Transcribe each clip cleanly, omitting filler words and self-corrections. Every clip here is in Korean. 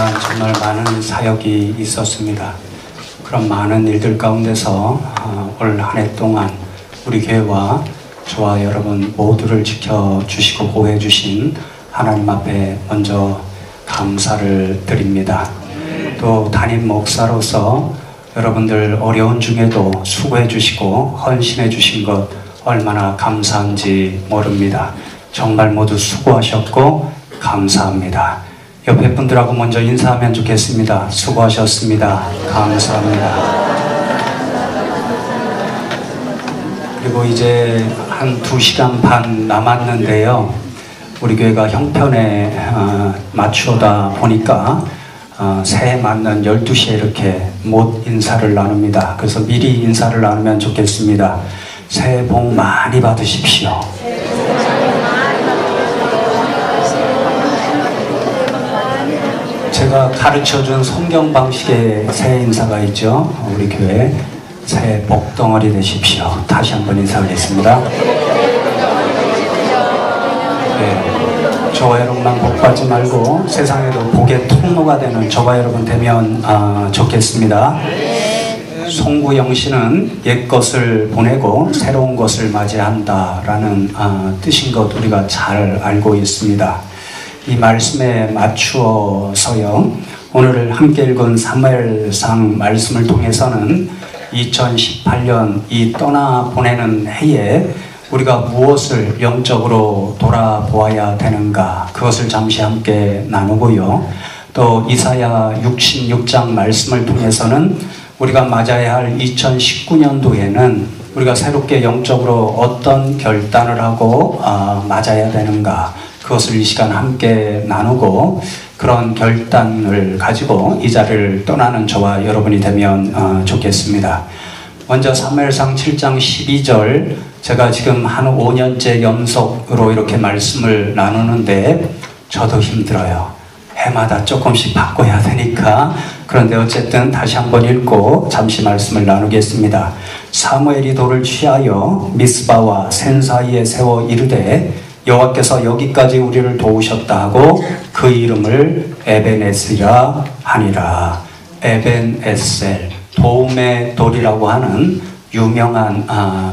그동안 정말 많은 사역이 있었습니다. 그런 많은 일들 가운데서 올 한 해 동안 우리 교회와 저와 여러분 모두를 지켜주시고 보호해주신 하나님 앞에 먼저 감사를 드립니다. 또 담임 목사로서 여러분들 어려운 중에도 수고해주시고 헌신해주신 것 얼마나 감사한지 모릅니다. 정말 모두 수고하셨고 감사합니다. 옆에 분들하고 먼저 인사하면 좋겠습니다. 수고하셨습니다. 감사합니다. 그리고 이제 한 2시간 반 남았는데요. 우리 교회가 형편에 맞추다 보니까 새해 맞는 12시에 이렇게 못 인사를 나눕니다. 그래서 미리 인사를 나누면 좋겠습니다. 새해 복 많이 받으십시오. 제가 가르쳐준 성경 방식의 새해 인사가 있죠. 우리 교회 새해 복덩어리 되십시오. 다시 한번 인사하겠습니다. 네, 저와 여러분만 복 받지 말고 세상에도 복의 통로가 되는 저와 여러분 되면 좋겠습니다. 송구영 씨는 옛 것을 보내고 새로운 것을 맞이한다라는 뜻인 것 우리가 잘 알고 있습니다. 이 말씀에 맞추어서요, 오늘 함께 읽은 사무엘상 말씀을 통해서는 2018년 이 떠나보내는 해에 우리가 무엇을 영적으로 돌아보아야 되는가, 그것을 잠시 함께 나누고요. 또 이사야 66장 말씀을 통해서는 우리가 맞아야 할 2019년도에는 우리가 새롭게 영적으로 어떤 결단을 하고 맞아야 되는가, 그것을 이 시간 함께 나누고 그런 결단을 가지고 이 자리를 떠나는 저와 여러분이 되면 좋겠습니다. 먼저 사무엘상 7장 12절, 제가 지금 한 5년째 연속으로 이렇게 말씀을 나누는데 저도 힘들어요. 해마다 조금씩 바꿔야 되니까. 그런데 어쨌든 다시 한번 읽고 잠시 말씀을 나누겠습니다. 사무엘이 돌을 취하여 미스바와 센 사이에 세워 이르되 여호와께서 여기까지 우리를 도우셨다 하고 그 이름을 에벤에셀이라 하니라. 에벤에셀, 도움의 돌이라고 하는 유명한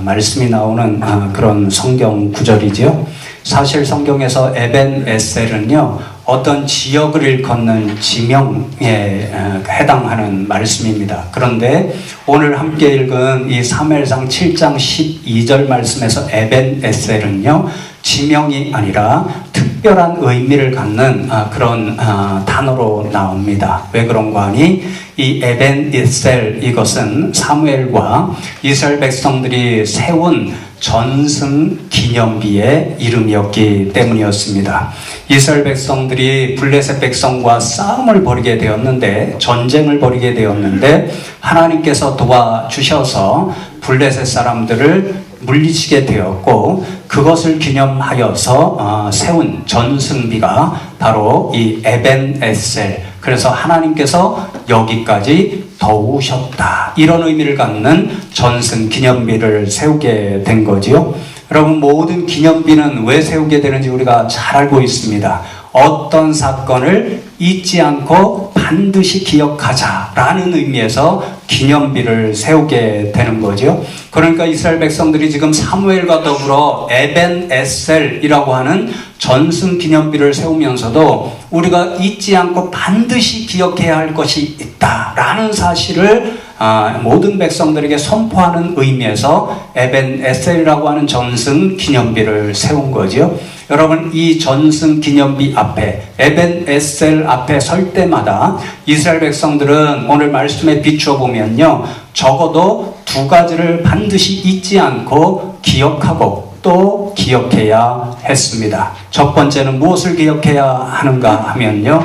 말씀이 나오는 그런 성경 구절이지요. 사실 성경에서 에벤에셀은요, 어떤 지역을 일컫는 지명에 해당하는 말씀입니다. 그런데 오늘 함께 읽은 이 사무엘상 7장 12절 말씀에서 에벤에셀은요, 지명이 아니라 특별한 의미를 갖는 그런 단어로 나옵니다. 왜 그런가 하니 이 에벤에셀, 이것은 사무엘과 이스라엘 백성들이 세운 전승 기념비의 이름이었기 때문이었습니다. 이스라엘 백성들이 블레셋 백성과 싸움을 벌이게 되었는데, 전쟁을 벌이게 되었는데 하나님께서 도와주셔서 블레셋 사람들을 물리치게 되었고, 그것을 기념하여서 세운 전승비가 바로 이 에벤에셀, 그래서 하나님께서 여기까지 도우셨다, 이런 의미를 갖는 전승 기념비를 세우게 된 거지요. 여러분, 모든 기념비는 왜 세우게 되는지 우리가 잘 알고 있습니다. 어떤 사건을 잊지 않고 반드시 기억하자라는 의미에서 기념비를 세우게 되는 거죠. 그러니까 이스라엘 백성들이 지금 사무엘과 더불어 에벤에셀이라고 하는 전승 기념비를 세우면서도 우리가 잊지 않고 반드시 기억해야 할 것이 있다라는 사실을 모든 백성들에게 선포하는 의미에서 에벤에셀이라고 하는 전승 기념비를 세운 거죠. 여러분, 이 전승 기념비 앞에, 에벤에셀 앞에 설 때마다 이스라엘 백성들은 오늘 말씀에 비추어 보면요, 적어도 두 가지를 반드시 잊지 않고 기억하고 또 기억해야 했습니다. 첫 번째는 무엇을 기억해야 하는가 하면요,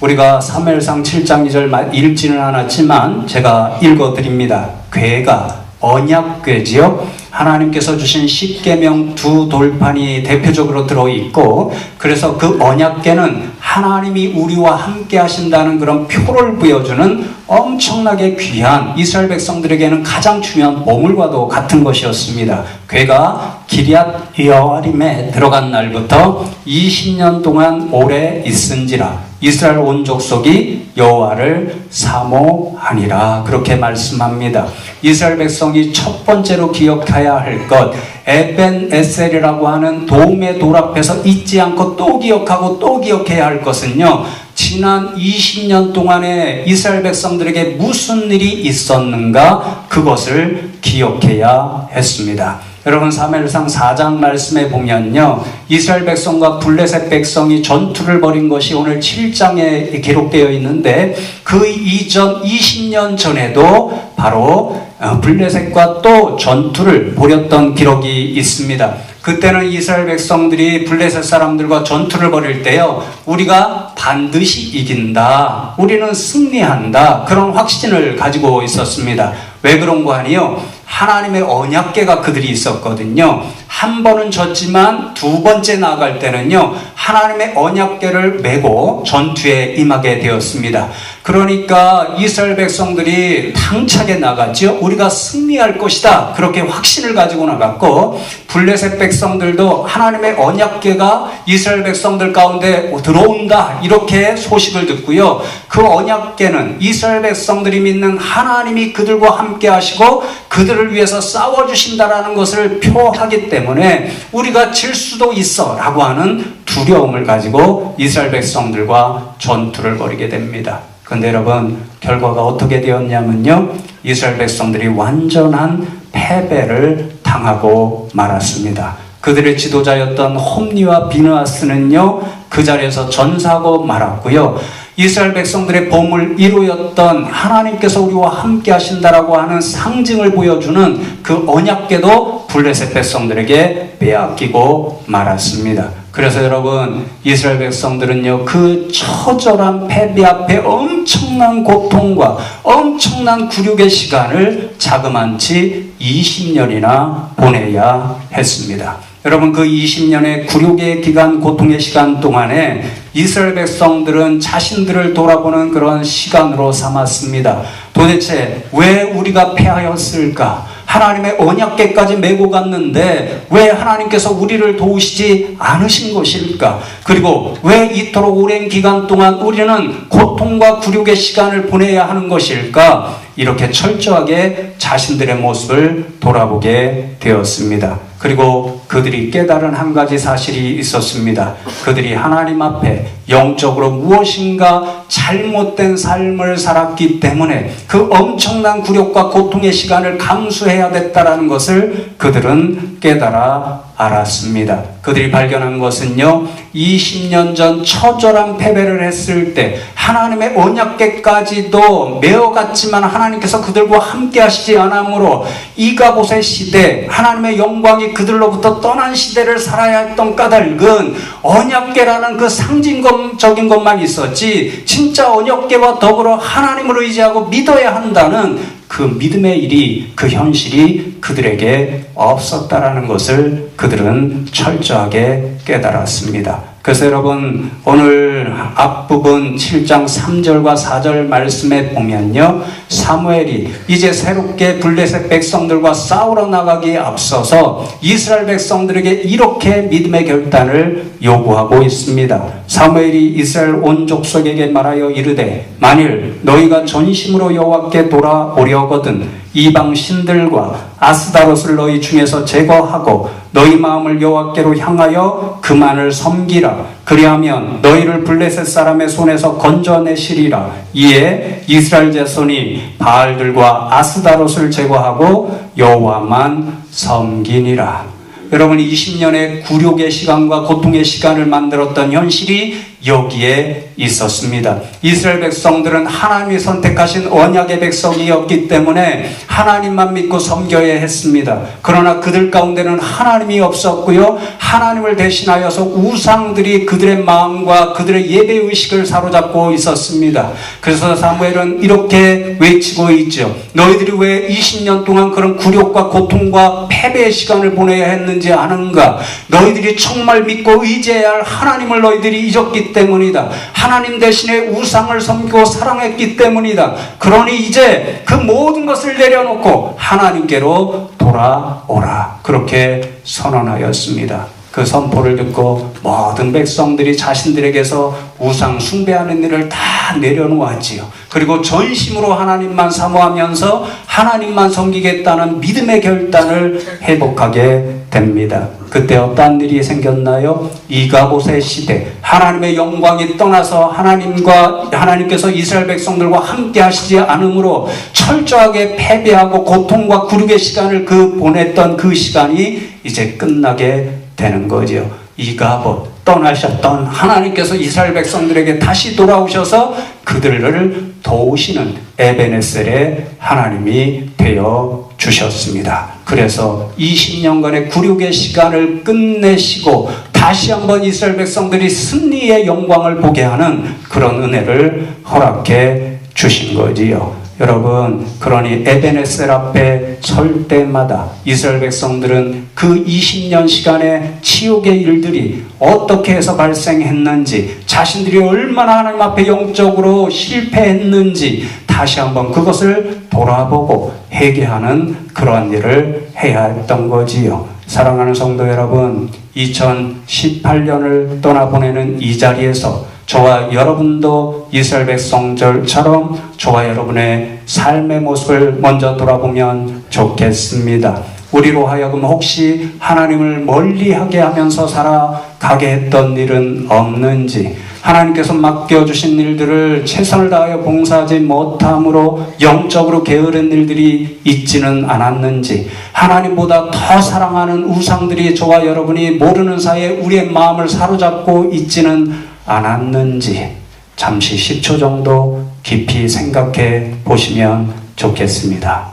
우리가 사무엘상 7장 2절 읽지는 않았지만 제가 읽어드립니다. 궤가 언약궤지요. 하나님께서 주신 십계명 두 돌판이 대표적으로 들어있고, 그래서 그 언약궤는 하나님이 우리와 함께 하신다는 그런 표를 보여주는 엄청나게 귀한, 이스라엘 백성들에게는 가장 중요한 보물과도 같은 것이었습니다. 궤가 기럇 여아림에 들어간 날부터 20년 동안 오래 있은지라 이스라엘 온 족속이 여호와를 사모하니라. 그렇게 말씀합니다. 이스라엘 백성이 첫 번째로 기억해야 할 것, 에벤에셀이라고 하는 도움의 돌 앞에서 잊지 않고 또 기억하고 또 기억해야 할 것은요, 지난 20년 동안에 이스라엘 백성들에게 무슨 일이 있었는가, 그것을 기억해야 했습니다. 여러분, 사무엘상 4장 말씀에 보면요, 이스라엘 백성과 블레셋 백성이 전투를 벌인 것이 오늘 7장에 기록되어 있는데, 그 이전 20년 전에도 바로 블레셋과 또 전투를 벌였던 기록이 있습니다. 그때는 이스라엘 백성들이 블레셋 사람들과 전투를 벌일 때요, 우리가 반드시 이긴다, 우리는 승리한다, 그런 확신을 가지고 있었습니다. 왜 그런가 하니요, 하나님의 언약궤가 그들이 있었거든요. 한 번은 졌지만 두 번째 나아갈 때는요, 하나님의 언약궤를 메고 전투에 임하게 되었습니다. 그러니까 이스라엘 백성들이 당차게 나갔죠. 우리가 승리할 것이다, 그렇게 확신을 가지고 나갔고, 블레셋 백성들도 하나님의 언약궤가 이스라엘 백성들 가운데 들어온다, 이렇게 소식을 듣고요, 그 언약궤는 이스라엘 백성들이 믿는 하나님이 그들과 함께 하시고 그들을 위해서 싸워주신다라는 것을 표하기 때문에 우리가 질 수도 있어 라고 하는 두려움을 가지고 이스라엘 백성들과 전투를 벌이게 됩니다. 그런데 여러분, 결과가 어떻게 되었냐면요, 이스라엘 백성들이 완전한 패배를 당하고 말았습니다. 그들의 지도자였던 홈니와 비느하스는요, 그 자리에서 전사하고 말았고요, 이스라엘 백성들의 보물 1호였던 하나님께서 우리와 함께 하신다라고 하는 상징을 보여주는 그 언약궤도 블레셋 백성들에게 빼앗기고 말았습니다. 그래서 여러분, 이스라엘 백성들은요, 그 처절한 패배 앞에 엄청난 고통과 엄청난 굴욕의 시간을 자그만치 20년이나 보내야 했습니다. 여러분, 그 20년의 굴욕의 기간, 고통의 시간 동안에 이스라엘 백성들은 자신들을 돌아보는 그런 시간으로 삼았습니다. 도대체 왜 우리가 패하였을까? 하나님의 언약궤까지 메고 갔는데 왜 하나님께서 우리를 도우시지 않으신 것일까? 그리고 왜 이토록 오랜 기간 동안 우리는 고통과 굴욕의 시간을 보내야 하는 것일까? 이렇게 철저하게 자신들의 모습을 돌아보게 되었습니다. 그리고 그들이 깨달은 한 가지 사실이 있었습니다. 그들이 하나님 앞에 영적으로 무엇인가 잘못된 삶을 살았기 때문에 그 엄청난 굴욕과 고통의 시간을 감수해야 됐다라는 것을 그들은 깨달아 알았습니다. 그들이 발견한 것은요, 20년 전 처절한 패배를 했을 때 하나님의 언약궤까지도 메어갔지만 하나님께서 그들과 함께 하시지 않으므로 이가봇의 시대, 하나님의 영광이 그들로부터 떠난 시대를 살아야 했던 까닭은 언약궤라는 그 상징적인 것만 있었지, 진짜 언약궤와 더불어 하나님을 의지하고 믿어야 한다는 그 믿음의 일이, 그 현실이 그들에게 없었다라는 것을 그들은 철저하게 깨달았습니다. 그래서 여러분, 오늘 앞부분 7장 3절과 4절 말씀에 보면요, 사무엘이 이제 새롭게 블레셋 백성들과 싸우러 나가기에 앞서서 이스라엘 백성들에게 이렇게 믿음의 결단을 요구하고 있습니다. 사무엘이 이스라엘 온 족속에게 말하여 이르되, 만일 너희가 전심으로 여호와께 돌아오려거든 이방 신들과 아스다롯을 너희 중에서 제거하고 너희 마음을 여호와께로 향하여 그만을 섬기라. 그리하면 너희를 블레셋 사람의 손에서 건져내시리라. 이에 이스라엘 자손이 바알들과 아스다롯을 제거하고 여호와만 섬기니라. 여러분, 20년의 굴욕의 시간과 고통의 시간을 만들었던 현실이 여기에 있었습니다. 이스라엘 백성들은 하나님이 선택하신 언약의 백성이었기 때문에 하나님만 믿고 섬겨야 했습니다. 그러나 그들 가운데는 하나님이 없었고요, 하나님을 대신하여서 우상들이 그들의 마음과 그들의 예배의식을 사로잡고 있었습니다. 그래서 사무엘은 이렇게 외치고 있죠. 너희들이 왜 20년 동안 그런 굴욕과 고통과 패배의 시간을 보내야 했는지 아는가? 너희들이 정말 믿고 의지해야 할 하나님을 너희들이 잊었기 섬겼기 때문이다. 하나님 대신에 우상을 섬기고 사랑했기 때문이다. 그러니 이제 그 모든 것을 내려놓고 하나님께로 돌아오라. 그렇게 선언하였습니다. 그 선포를 듣고 모든 백성들이 자신들에게서 우상 숭배하는 일을 다 내려놓았지요. 그리고 전심으로 하나님만 사모하면서 하나님만 섬기겠다는 믿음의 결단을 회복하게 됩니다. 그때 어떤 일이 생겼나요? 이가봇의 시대, 하나님의 영광이 떠나서 하나님께서 이스라엘 백성들과 함께 하시지 않으므로 철저하게 패배하고 고통과 굴욕의 시간을 보냈던 그 시간이 이제 끝나게 되는 거죠. 이가봇, 떠나셨던 하나님께서 이스라엘 백성들에게 다시 돌아오셔서 그들을 도우시는 에베네셀의 하나님이 되어 주셨습니다. 그래서 20년간의 굴욕의 시간을 끝내시고 다시 한번 이스라엘 백성들이 승리의 영광을 보게 하는 그런 은혜를 허락해 주신 거지요. 여러분, 그러니 에베네셀 앞에 설 때마다 이스라엘 백성들은 그 20년 시간의 치욕의 일들이 어떻게 해서 발생했는지, 자신들이 얼마나 하나님 앞에 영적으로 실패했는지 다시 한번 그것을 돌아보고 회개하는 그러한 일을 해야 했던 거지요. 사랑하는 성도 여러분, 2018년을 떠나보내는 이 자리에서 저와 여러분도 이스라엘 백성들처럼 저와 여러분의 삶의 모습을 먼저 돌아보면 좋겠습니다. 우리로 하여금 혹시 하나님을 멀리하게 하면서 살아가게 했던 일은 없는지, 하나님께서 맡겨주신 일들을 최선을 다하여 봉사하지 못함으로 영적으로 게으른 일들이 있지는 않았는지, 하나님보다 더 사랑하는 우상들이 저와 여러분이 모르는 사이에 우리의 마음을 사로잡고 있지는 않았는지 잠시 10초 정도 깊이 생각해 보시면 좋겠습니다.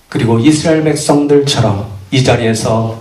그리고 이스라엘 백성들처럼 이 자리에서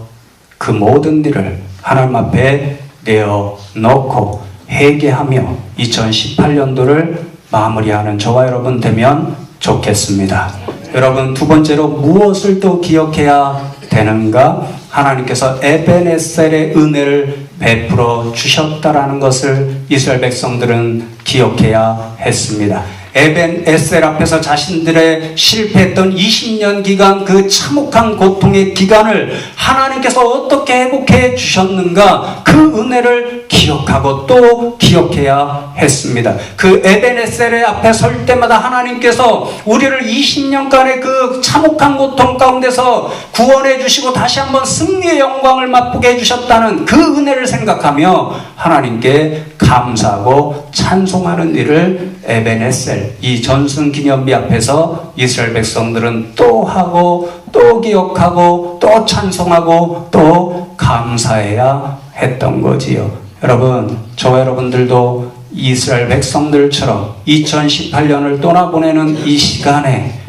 그 모든 일을 하나님 앞에 내어놓고 회개하며 2018년도를 마무리하는 저와 여러분 되면 좋겠습니다. 여러분, 두 번째로 무엇을 또 기억해야 되는가? 하나님께서 에베네셀의 은혜를 베풀어 주셨다라는 것을 이스라엘 백성들은 기억해야 했습니다. 에벤에셀 앞에서 자신들의 실패했던 20년 기간, 그 참혹한 고통의 기간을 하나님께서 어떻게 회복해 주셨는가, 그 은혜를 기억하고 또 기억해야 했습니다. 그 에벤에셀의 앞에 설 때마다 하나님께서 우리를 20년간의 그 참혹한 고통 가운데서 구원해 주시고 다시 한번 승리의 영광을 맛보게 해주셨다는 그 은혜를 생각하며 하나님께 감사하고 찬송하는 일을 에베네셀, 이 전승기념비 앞에서 이스라엘 백성들은 또 하고 또 기억하고 또 찬송하고 또 감사해야 했던 거지요. 여러분, 저와 여러분들도 이스라엘 백성들처럼 2018년을 떠나보내는 이 시간에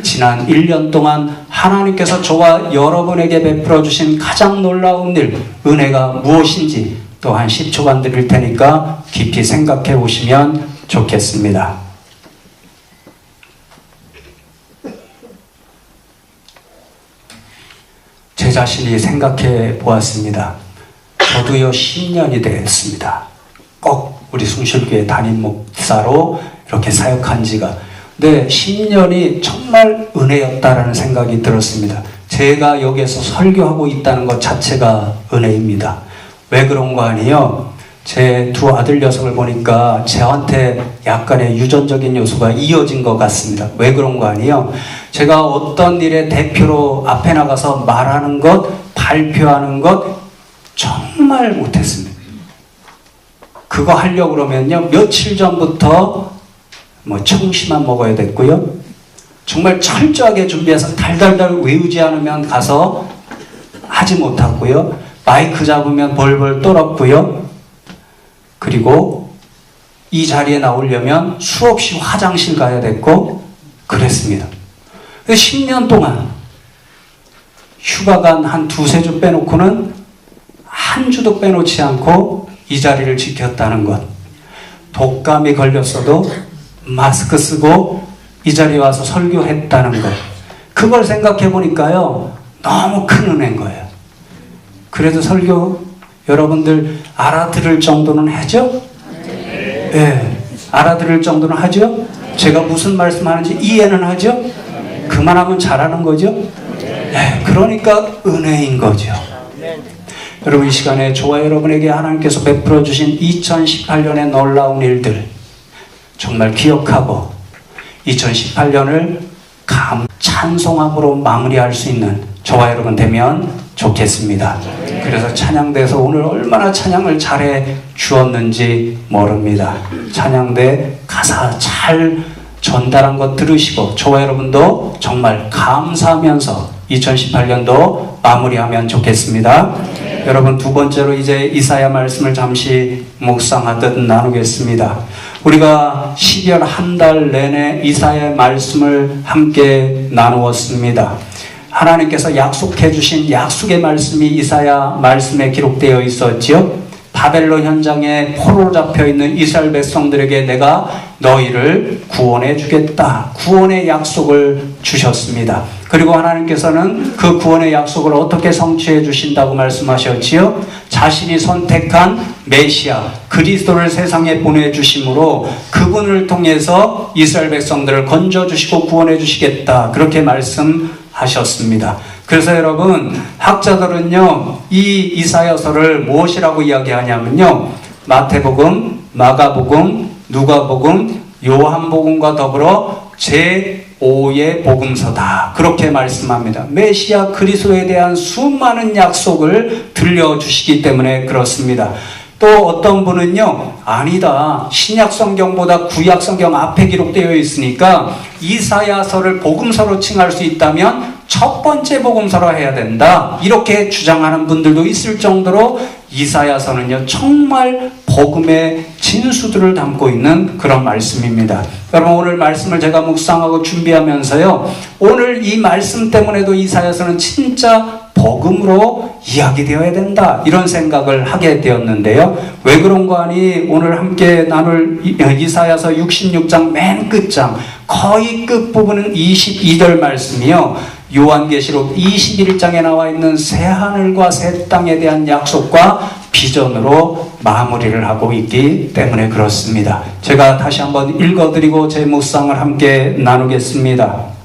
지난 1년 동안 하나님께서 저와 여러분에게 베풀어 주신 가장 놀라운 일, 은혜가 무엇인지 또 한 10초간 드릴 테니까 깊이 생각해 보시면 좋겠습니다. 제 자신이 생각해 보았습니다. 저도요 10년이 됐습니다. 꼭 우리 숭실교회 담임 목사로 이렇게 사역한 지가. 근데 10년이 정말 은혜였다라는 생각이 들었습니다. 제가 여기에서 설교하고 있다는 것 자체가 은혜입니다. 왜 그런 거 아니에요? 제 두 아들 녀석을 보니까 저한테 약간의 유전적인 요소가 이어진 것 같습니다. 왜 그런 거 아니에요? 제가 어떤 일의 대표로 앞에 나가서 말하는 것, 발표하는 것 정말 못했습니다. 그거 하려고 그러면요, 며칠 전부터 청심환 먹어야 됐고요, 정말 철저하게 준비해서 달달달 외우지 않으면 가서 하지 못하고요, 마이크 잡으면 벌벌 떨었고요, 그리고 이 자리에 나오려면 수없이 화장실 가야 됐고 그랬습니다. 10년 동안 휴가간 한 두세 주 빼놓고는 한 주도 빼놓지 않고 이 자리를 지켰다는 것, 독감이 걸렸어도 마스크 쓰고 이 자리에 와서 설교했다는 것, 그걸 생각해 보니까요 너무 큰 은혜인 거예요. 그래도 설교 여러분들 알아들을 정도는 하죠? 네. 알아들을 정도는 하죠? 제가 무슨 말씀하는지 이해는 하죠? 그만하면 잘하는 거죠? 네. 그러니까 은혜인 거죠. 여러분, 이 시간에 저와 여러분에게 하나님께서 베풀어 주신 2018년의 놀라운 일들 정말 기억하고 2018년을 찬송함으로 마무리할 수 있는 저와 여러분 되면 좋겠습니다. 그래서 찬양대에서 오늘 얼마나 찬양을 잘해 주었는지 모릅니다. 찬양대 가사 잘 전달한 것 들으시고 저와 여러분도 정말 감사하면서 2018년도 마무리하면 좋겠습니다. 여러분, 두 번째로 이제 이사야 말씀을 잠시 묵상하듯 나누겠습니다. 우리가 12월 한 달 내내 이사야의 말씀을 함께 나누었습니다. 하나님께서 약속해 주신 약속의 말씀이 이사야 말씀에 기록되어 있었지요. 바벨론 현장에 포로로 잡혀있는 이스라엘 백성들에게 내가 너희를 구원해 주겠다. 구원의 약속을 주셨습니다. 그리고 하나님께서는 그 구원의 약속을 어떻게 성취해 주신다고 말씀하셨지요? 자신이 선택한 메시아 그리스도를 세상에 보내주심으로 그분을 통해서 이스라엘 백성들을 건져주시고 구원해 주시겠다. 그렇게 말씀하셨습니다. 그래서 여러분, 학자들은요, 이 이사야서를 무엇이라고 이야기하냐면요, 마태복음, 마가복음, 누가복음, 요한복음과 더불어 제5의 복음서다. 그렇게 말씀합니다. 메시아 그리스도에 대한 수많은 약속을 들려주시기 때문에 그렇습니다. 또 어떤 분은요, 아니다, 신약성경보다 구약성경 앞에 기록되어 있으니까 이사야서를 복음서로 칭할 수 있다면 첫 번째 복음서로 해야 된다, 이렇게 주장하는 분들도 있을 정도로 이사야서는요 정말 복음의 진수들을 담고 있는 그런 말씀입니다. 여러분, 오늘 말씀을 제가 묵상하고 준비하면서요, 오늘 이 말씀 때문에도 이사야서는 진짜 복음으로 이야기되어야 된다, 이런 생각을 하게 되었는데요. 왜 그런가 하니 오늘 함께 나눌 이사야서 66장 맨 끝장 거의 끝부분은 22절 말씀이요, 요한계시록 21장에 나와 있는 새하늘과 새 땅에 대한 약속과 비전으로 마무리를 하고 있기 때문에 그렇습니다. 제가 다시 한번 읽어드리고 제 묵상을 함께 나누겠습니다.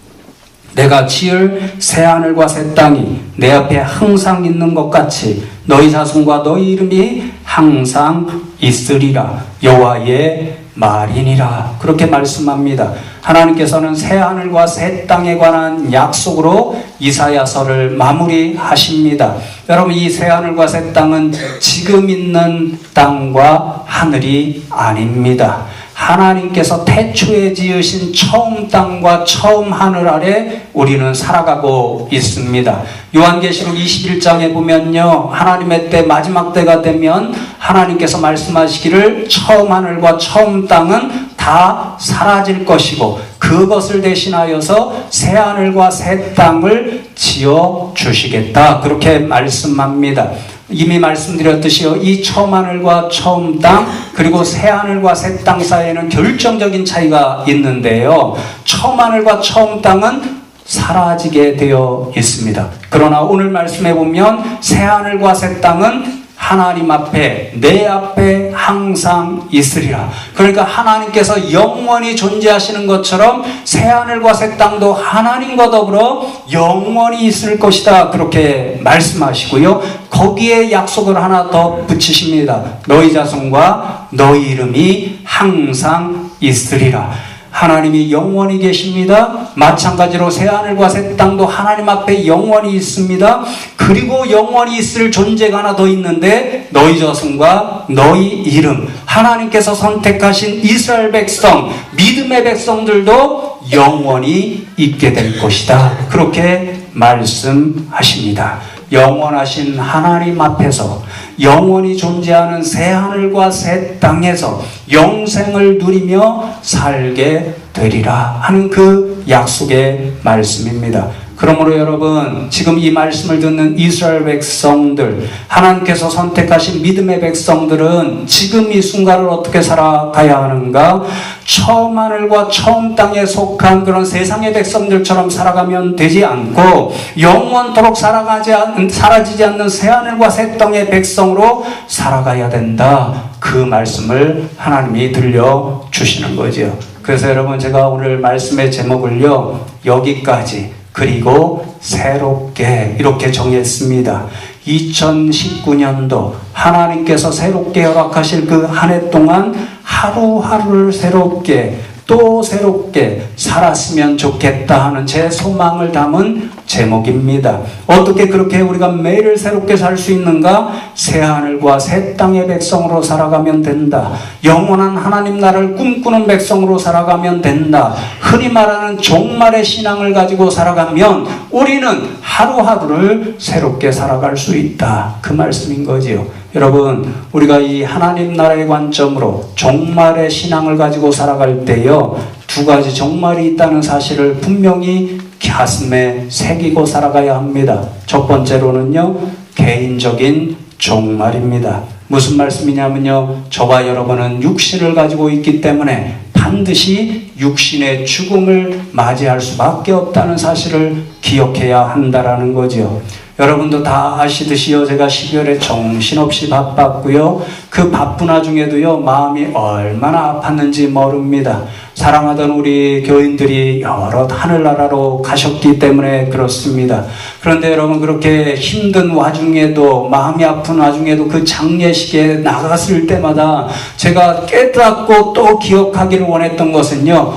내가 지을 새하늘과 새 땅이 내 앞에 항상 있는 것 같이 너희 자손과 너희 이름이 항상 있으리라. 여호와의 말이니라. 그렇게 말씀합니다. 하나님께서는 새하늘과 새 땅에 관한 약속으로 이사야서를 마무리하십니다. 여러분, 이 새하늘과 새 땅은 지금 있는 땅과 하늘이 아닙니다. 하나님께서 태초에 지으신 처음 땅과 처음 하늘 아래 우리는 살아가고 있습니다. 요한계시록 21장에 보면요, 하나님의 때, 마지막 때가 되면 하나님께서 말씀하시기를 처음 하늘과 처음 땅은 다 사라질 것이고 그것을 대신하여서 새 하늘과 새 땅을 지어 주시겠다, 그렇게 말씀합니다. 이미 말씀드렸듯이요, 이 처음 하늘과 처음 땅 그리고 새 하늘과 새 땅 사이에는 결정적인 차이가 있는데요, 처음 하늘과 처음 땅은 사라지게 되어 있습니다. 그러나 오늘 말씀해 보면 새 하늘과 새 땅은 하나님 앞에, 내 앞에 항상 있으리라. 그러니까 하나님께서 영원히 존재하시는 것처럼 새하늘과 새 땅도 하나님과 더불어 영원히 있을 것이다, 그렇게 말씀하시고요, 거기에 약속을 하나 더 붙이십니다. 너희 자손과 너희 이름이 항상 있으리라. 하나님이 영원히 계십니다. 마찬가지로 새하늘과 새 땅도 하나님 앞에 영원히 있습니다. 그리고 영원히 있을 존재가 하나 더 있는데 너희 자손과 너희 이름, 하나님께서 선택하신 이스라엘 백성, 믿음의 백성들도 영원히 있게 될 것이다, 그렇게 말씀하십니다. 영원하신 하나님 앞에서, 영원히 존재하는 새하늘과 새 땅에서 영생을 누리며 살게 되리라 하는 그 약속의 말씀입니다. 그러므로 여러분, 지금 이 말씀을 듣는 이스라엘 백성들, 하나님께서 선택하신 믿음의 백성들은 지금 이 순간을 어떻게 살아가야 하는가? 처음 하늘과 처음 땅에 속한 그런 세상의 백성들처럼 살아가면 되지 않고 영원토록 사라지지 않는 새 하늘과 새 땅의 백성으로 살아가야 된다. 그 말씀을 하나님이 들려주시는 거죠. 그래서 여러분, 제가 오늘 말씀의 제목을요, 여기까지 그리고 새롭게 이렇게 정했습니다. 2019년도 하나님께서 새롭게 허락하실 그 한 해 동안 하루하루를 새롭게 또 새롭게 살았으면 좋겠다 하는 제 소망을 담은 제목입니다. 어떻게 그렇게 우리가 매일 새롭게 살 수 있는가? 새 하늘과 새 땅의 백성으로 살아가면 된다. 영원한 하나님 나라를 꿈꾸는 백성으로 살아가면 된다. 흔히 말하는 종말의 신앙을 가지고 살아가면 우리는 하루하루를 새롭게 살아갈 수 있다. 그 말씀인 거지요. 여러분, 우리가 이 하나님 나라의 관점으로 종말의 신앙을 가지고 살아갈 때요, 두 가지 종말이 있다는 사실을 분명히 가슴에 새기고 살아가야 합니다. 첫 번째로는요, 개인적인 종말입니다. 무슨 말씀이냐면요, 저와 여러분은 육신을 가지고 있기 때문에 반드시 육신의 죽음을 맞이할 수밖에 없다는 사실을 기억해야 한다라는 거죠. 여러분도 다 아시듯이요, 제가 12월에 정신없이 바빴고요, 그 바쁜 와중에도요, 마음이 얼마나 아팠는지 모릅니다. 사랑하던 우리 교인들이 여러 하늘나라로 가셨기 때문에 그렇습니다. 그런데 여러분, 그렇게 힘든 와중에도, 마음이 아픈 와중에도 그 장례식에 나갔을 때마다 제가 깨닫고 또 기억하기를 원했던 것은요,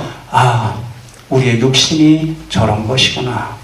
우리의 육신이 저런 것이구나.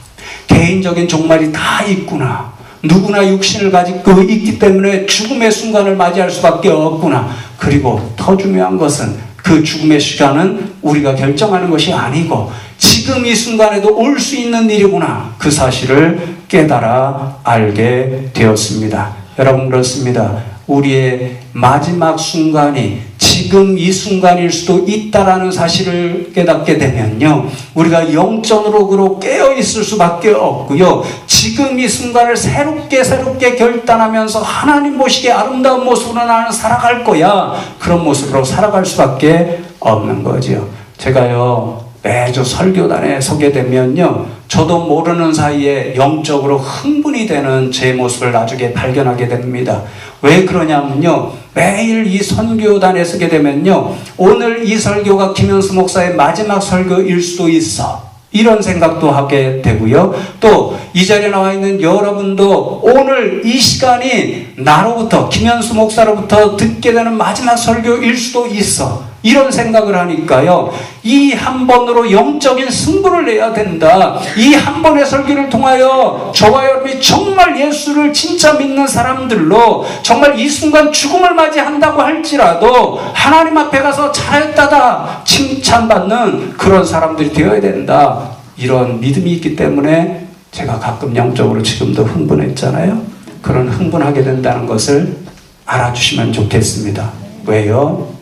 개인적인 종말이 다 있구나. 누구나 육신을 가지고 있기 때문에 죽음의 순간을 맞이할 수밖에 없구나. 그리고 더 중요한 것은 그 죽음의 시간은 우리가 결정하는 것이 아니고 지금 이 순간에도 올 수 있는 일이구나. 그 사실을 깨달아 알게 되었습니다. 여러분, 그렇습니다. 우리의 마지막 순간이 지금 이 순간일 수도 있다라는 사실을 깨닫게 되면요, 우리가 영적으로 깨어있을 수밖에 없고요, 지금 이 순간을 새롭게 결단하면서 하나님 보시기에 아름다운 모습으로 나는 살아갈 거야, 그런 모습으로 살아갈 수밖에 없는 거죠. 제가요, 매주 설교단에 서게 되면요, 저도 모르는 사이에 영적으로 흥분이 되는 제 모습을 나중에 발견하게 됩니다. 왜 그러냐면요, 매일 이 선교단에 서게 되면요, 오늘 이 설교가 김현수 목사의 마지막 설교일 수도 있어, 이런 생각도 하게 되고요, 또 이 자리에 나와 있는 여러분도 오늘 이 시간이 나로부터, 김현수 목사로부터 듣게 되는 마지막 설교일 수도 있어, 이런 생각을 하니까요, 이 한 번으로 영적인 승부를 내야 된다. 이 한 번의 설교를 통하여 저와 여러분이 정말 예수를 진짜 믿는 사람들로, 정말 이 순간 죽음을 맞이한다고 할지라도 하나님 앞에 가서 잘했다다 칭찬받는 그런 사람들이 되어야 된다. 이런 믿음이 있기 때문에 제가 가끔 영적으로 지금도 흥분했잖아요. 그런 흥분하게 된다는 것을 알아주시면 좋겠습니다. 왜요?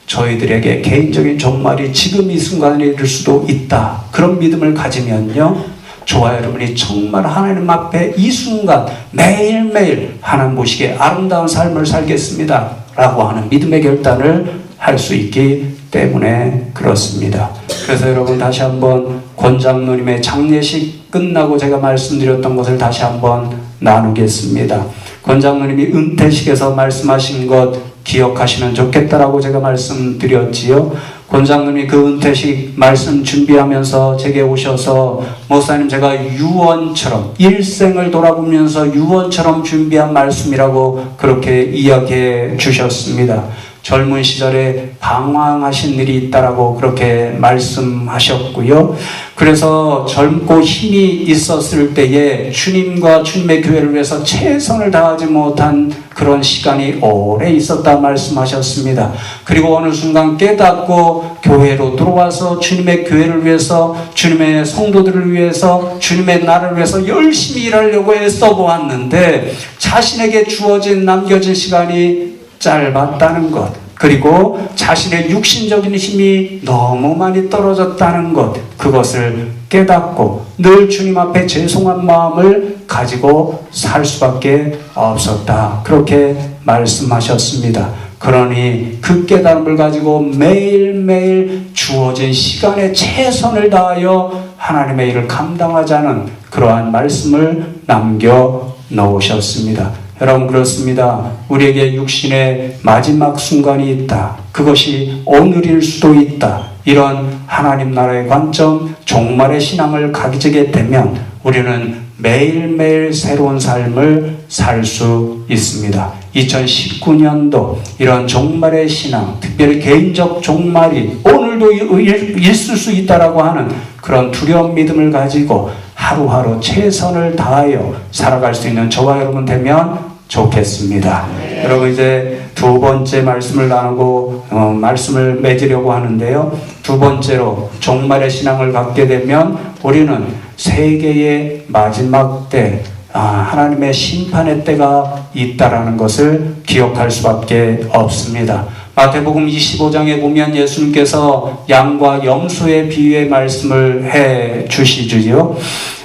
저희들에게 개인적인 종말이 지금 이 순간에 이를 수도 있다. 그런 믿음을 가지면요, 저와 여러분이 정말 하나님 앞에 이 순간 매일매일 하나님 보시기에 아름다운 삶을 살겠습니다 라고 하는 믿음의 결단을 할 수 있기 때문에 그렇습니다. 그래서 여러분, 다시 한번 권장로님의 장례식 끝나고 제가 말씀드렸던 것을 다시 한번 나누겠습니다. 권장로님이 은퇴식에서 말씀하신 것 기억하시면 좋겠다라고 제가 말씀드렸지요. 권장님이 그 은퇴식 말씀 준비하면서 제게 오셔서, 목사님, 제가 유언처럼, 일생을 돌아보면서 유언처럼 준비한 말씀이라고 그렇게 이야기해 주셨습니다. 젊은 시절에 방황하신 일이 있다라고 그렇게 말씀하셨고요. 그래서 젊고 힘이 있었을 때에 주님과 주님의 교회를 위해서 최선을 다하지 못한 그런 시간이 오래 있었다 말씀하셨습니다. 그리고 어느 순간 깨닫고 교회로 들어와서 주님의 교회를 위해서, 주님의 성도들을 위해서, 주님의 나라를 위해서 열심히 일하려고 애써 보았는데 자신에게 주어진 남겨진 시간이 짧았다는 것, 그리고 자신의 육신적인 힘이 너무 많이 떨어졌다는 것, 그것을 깨닫고 늘 주님 앞에 죄송한 마음을 가지고 살 수밖에 없었다. 그렇게 말씀하셨습니다. 그러니 그 깨달음을 가지고 매일매일 주어진 시간에 최선을 다하여 하나님의 일을 감당하자는 그러한 말씀을 남겨 놓으셨습니다. 여러분, 그렇습니다. 우리에게 육신의 마지막 순간이 있다. 그것이 오늘일 수도 있다. 이런 하나님 나라의 관점, 종말의 신앙을 가지게 되면 우리는 매일매일 새로운 삶을 살 수 있습니다. 2019년도 이런 종말의 신앙, 특별히 개인적 종말이 오늘도 있을 수 있다라고 하는 그런 두려운 믿음을 가지고 하루하루 최선을 다하여 살아갈 수 있는 저와 여러분 되면 좋겠습니다. 여러분, 이제 두 번째 말씀을 나누고 말씀을 맺으려고 하는데요. 두 번째로 종말의 신앙을 갖게 되면 우리는 세계의 마지막 때, 하나님의 심판의 때가 있다라는 것을 기억할 수밖에 없습니다. 마태복음 25장에 보면 예수님께서 양과 염소의 비유의 말씀을 해 주시지요.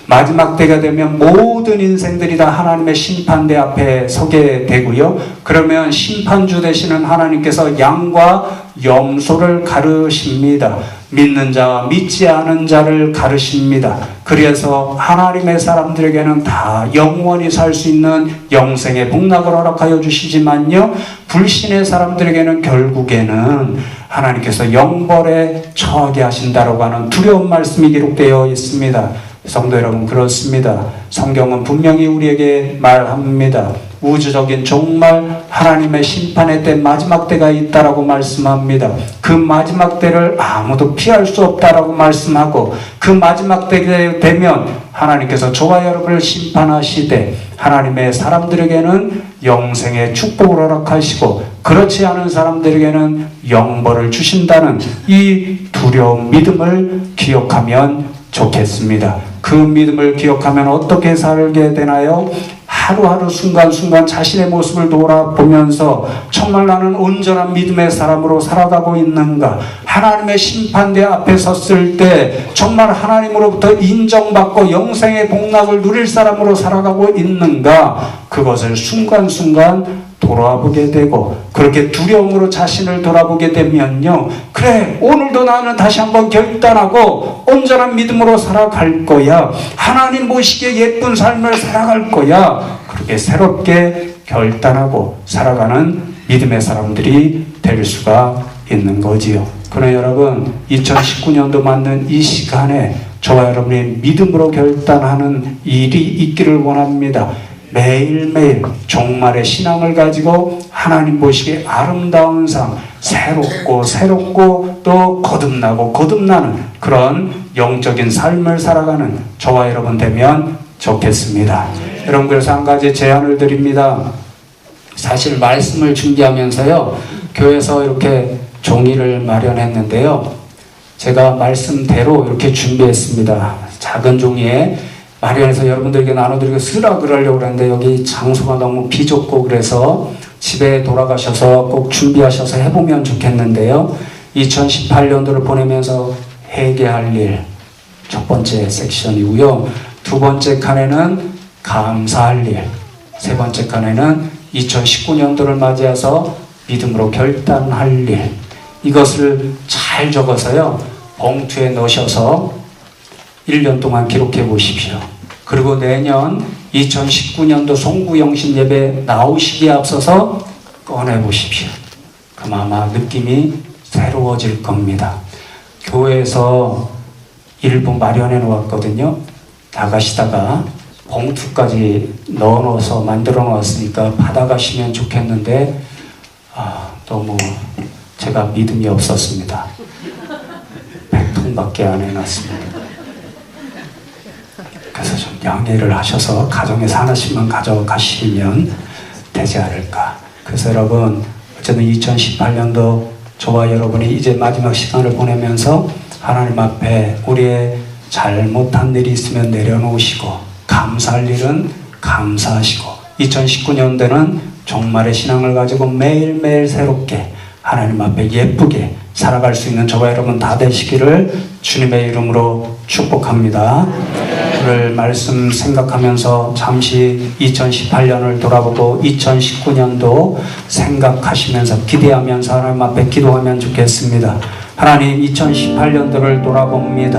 마지막 때가 되면 모든 인생들이 다 하나님의 심판대 앞에 서게 되고요. 그러면 심판주 되시는 하나님께서 양과 염소를 가르십니다. 믿는 자와 믿지 않은 자를 가르십니다. 그래서 하나님의 사람들에게는 다 영원히 살 수 있는 영생의 복락을 허락하여 주시지만요, 불신의 사람들에게는 결국에는 하나님께서 영벌에 처하게 하신다라고 하는 두려운 말씀이 기록되어 있습니다. 성도 여러분, 그렇습니다. 성경은 분명히 우리에게 말합니다. 우주적인 종말, 하나님의 심판의 때, 마지막 때가 있다라고 말씀합니다. 그 마지막 때를 아무도 피할 수 없다라고 말씀하고, 그 마지막 때가 되면 하나님께서 저와 여러분을 심판하시되 하나님의 사람들에게는 영생의 축복을 허락하시고 그렇지 않은 사람들에게는 영벌을 주신다는 이 두려운 믿음을 기억하면 좋겠습니다. 그 믿음을 기억하면 어떻게 살게 되나요? 하루하루 순간순간 자신의 모습을 돌아보면서 정말 나는 온전한 믿음의 사람으로 살아가고 있는가? 하나님의 심판대 앞에 섰을 때 정말 하나님으로부터 인정받고 영생의 복락을 누릴 사람으로 살아가고 있는가? 그것을 순간순간 돌아보게 되고, 그렇게 두려움으로 자신을 돌아보게 되면요, 그래, 오늘도 나는 다시 한번 결단하고 온전한 믿음으로 살아갈 거야. 하나님 보시기에 예쁜 삶을 살아갈 거야. 그렇게 새롭게 결단하고 살아가는 믿음의 사람들이 될 수가 있는 거지요. 그러나 여러분, 2019년도 맞는 이 시간에 저와 여러분이 믿음으로 결단하는 일이 있기를 원합니다. 매일매일 종말의 신앙을 가지고 하나님 보시기에 아름다운 삶, 새롭고 또 거듭나는 그런 영적인 삶을 살아가는 저와 여러분 되면 좋겠습니다. 여러분, 그래서 한 가지 제안을 드립니다. 사실 말씀을 준비하면서요, 교회에서 이렇게 종이를 마련했는데요, 제가 말씀대로 이렇게 준비했습니다. 작은 종이에 마련해서 여러분들에게 나눠드리고 쓰라 그러려고 그랬는데 여기 장소가 너무 비좁고 그래서 집에 돌아가셔서 꼭 준비하셔서 해보면 좋겠는데요, 2018년도를 보내면서 회개할 일 첫 번째 섹션이고요, 두 번째 칸에는 감사할 일, 세 번째 칸에는 2019년도를 맞이해서 믿음으로 결단할 일, 이것을 잘 적어서요 봉투에 넣으셔서 1년 동안 기록해 보십시오. 그리고 내년 2019년도 송구영신 예배 나오시기에 앞서서 꺼내 보십시오. 그럼 아마 느낌이 새로워질 겁니다. 교회에서 일부 마련해 놓았거든요. 나가시다가 봉투까지 넣어서 만들어 놓았으니까 받아가시면 좋겠는데 너무 제가 믿음이 없었습니다. 100통밖에 안 해놨습니다. 그래서 좀 양해를 하셔서 가정에서 하나씩만 가져가시면 되지 않을까. 그래서 여러분, 어쨌든 2018년도 저와 여러분이 이제 마지막 시간을 보내면서 하나님 앞에 우리의 잘못한 일이 있으면 내려놓으시고, 감사할 일은 감사하시고, 2019년도는 종말의 신앙을 가지고 매일매일 새롭게 하나님 앞에 예쁘게 살아갈 수 있는 저와 여러분 다 되시기를 주님의 이름으로 축복합니다. 오늘 말씀 생각하면서 잠시 2018년을 돌아보고 2019년도 생각하시면서 기대하면서 하나님 앞에 기도하면 좋겠습니다. 하나님, 2018년도를 돌아봅니다.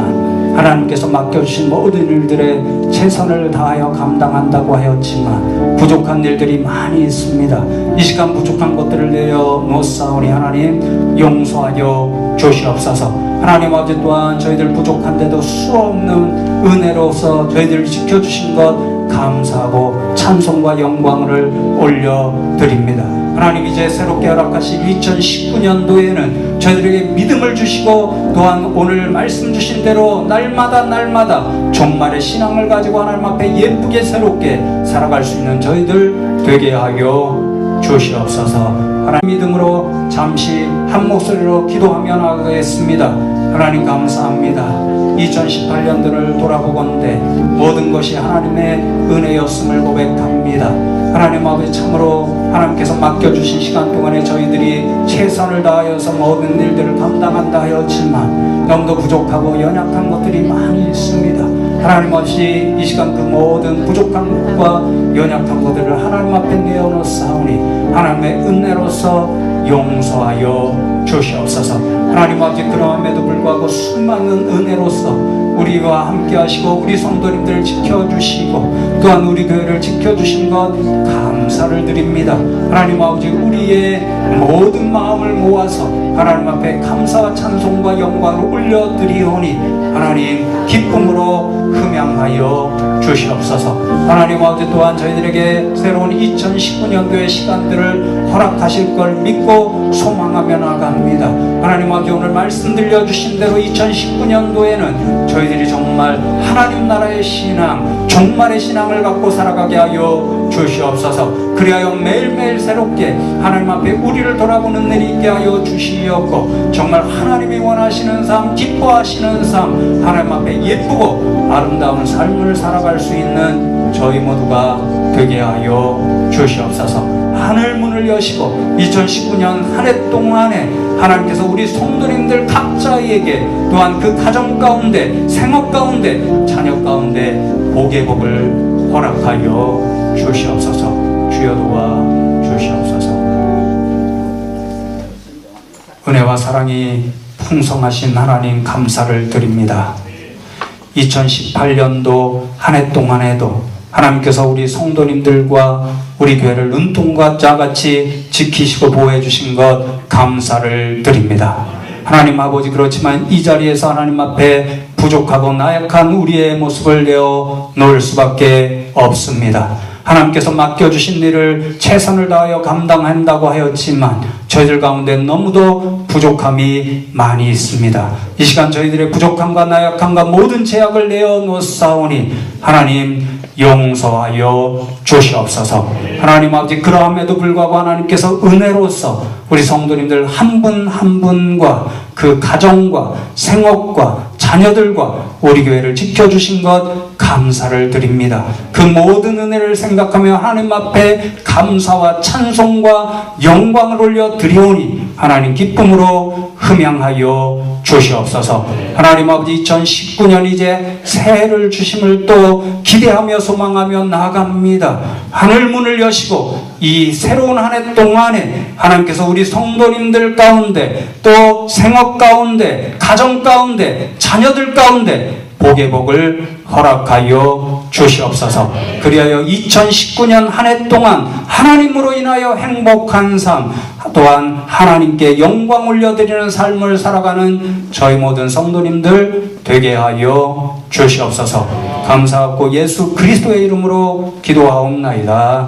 하나님께서 맡겨주신 모든 일들에 최선을 다하여 감당한다고 하였지만 부족한 일들이 많이 있습니다. 이 시간 부족한 것들을 내어놓사오니 하나님 용서하여 주시옵소서. 하나님 아버지, 또한 저희들 부족한데도 수없는 은혜로서 저희들을 지켜주신 것 감사하고 찬송과 영광을 올려드립니다. 하나님, 이제 새롭게 허락하신 2019년도에는 저희들에게 믿음을 주시고 또한 오늘 말씀 주신 대로 날마다 종말의 신앙을 가지고 하나님 앞에 예쁘게 새롭게 살아갈 수 있는 저희들 되게 하여 주시옵소서. 하나님, 믿음으로 잠시 한 목소리로 기도하며 나가겠습니다. 하나님, 감사합니다. 2018년도를 돌아보건대 모든 것이 하나님의 은혜였음을 고백합니다. 하나님 아버지, 참으로 하나님께서 맡겨주신 시간 동안에 저희들이 최선을 다하여서 모든 일들을 감당한다 하였지만 너무도 부족하고 연약한 것들이 많이 있습니다. 하나님 아버지, 이 시간 그 모든 부족한 것과 연약한 것들을 하나님 앞에 내어놓사오니 하나님의 은혜로서 용서하여 주시옵소서. 하나님 아버지, 그러함에도 불구하고 수많은 은혜로서 우리와 함께 하시고 우리 성도님들을 지켜주시고 또한 우리 교회를 지켜주신 것 감사를 드립니다. 하나님 아버지, 우리의 모든 마음을 모아서 하나님 앞에 감사와 찬송과 영광을 올려드리오니 하나님 기쁨으로 흠양하여 주시옵소서. 하나님 아버지, 또한 저희들에게 새로운 2019년도의 시간들을 허락하실 걸 믿고 소망하며 나갑니다. 하나님 아버지, 오늘 말씀 들려주신 대로 2019년도에는 저희들이 정말 하나님 나라의 신앙, 종말의 신앙을 갖고 살아가게 하여 주시옵소서. 그리하여 매일매일 새롭게 하나님 앞에 우리를 돌아보는 일이 있게 하여 주시옵고 정말 하나님이 원하시는 삶, 기뻐하시는 삶, 하나님 앞에 예쁘고 아름다운 삶을 살아갈 수 있는 저희 모두가 되게 하여 주시옵소서. 하늘 문을 여시고 2019년 한 해 동안에 하나님께서 우리 성도님들 각자에게 또한 그 가정 가운데, 생업 가운데, 자녀 가운데 복의 복을 허락하여 주시옵소서. 주여 도와 주시옵소서. 은혜와 사랑이 풍성하신 하나님 감사를 드립니다. 2018년도 한 해 동안에도 하나님께서 우리 성도님들과 우리 교회를 눈동과 자같이 지키시고 보호해 주신 것 감사를 드립니다. 하나님 아버지, 그렇지만 이 자리에서 하나님 앞에 부족하고 나약한 우리의 모습을 내어 놓을 수밖에 없습니다. 하나님께서 맡겨주신 일을 최선을 다하여 감당한다고 하였지만 저희들 가운데 너무도 부족함이 많이 있습니다. 이 시간 저희들의 부족함과 나약함과 모든 제약을 내어놓사오니 하나님 용서하여 주시옵소서. 하나님 아버지, 그러함에도 불구하고 하나님께서 은혜로서 우리 성도님들 한 분 한 분과 그 가정과 생업과 자녀들과 우리 교회를 지켜주신 것 감사를 드립니다. 그 모든 은혜를 생각하며 하나님 앞에 감사와 찬송과 영광을 올려드리오니 하나님 기쁨으로 흠양하여 주시옵소서. 하나님 아버지, 2019년 이제 새해를 주심을 또 기대하며 소망하며 나아갑니다. 하늘문을 여시고 이 새로운 한 해 동안에 하나님께서 우리 성도님들 가운데 또 생업 가운데 가정 가운데 자녀들 가운데 복의 복을 허락하여 주시옵소서. 그리하여 2019년 한 해 동안 하나님으로 인하여 행복한 삶, 또한 하나님께 영광 올려드리는 삶을 살아가는 저희 모든 성도님들 되게 하여 주시옵소서. 감사하고 예수 그리스도의 이름으로 기도하옵나이다.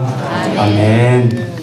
아멘.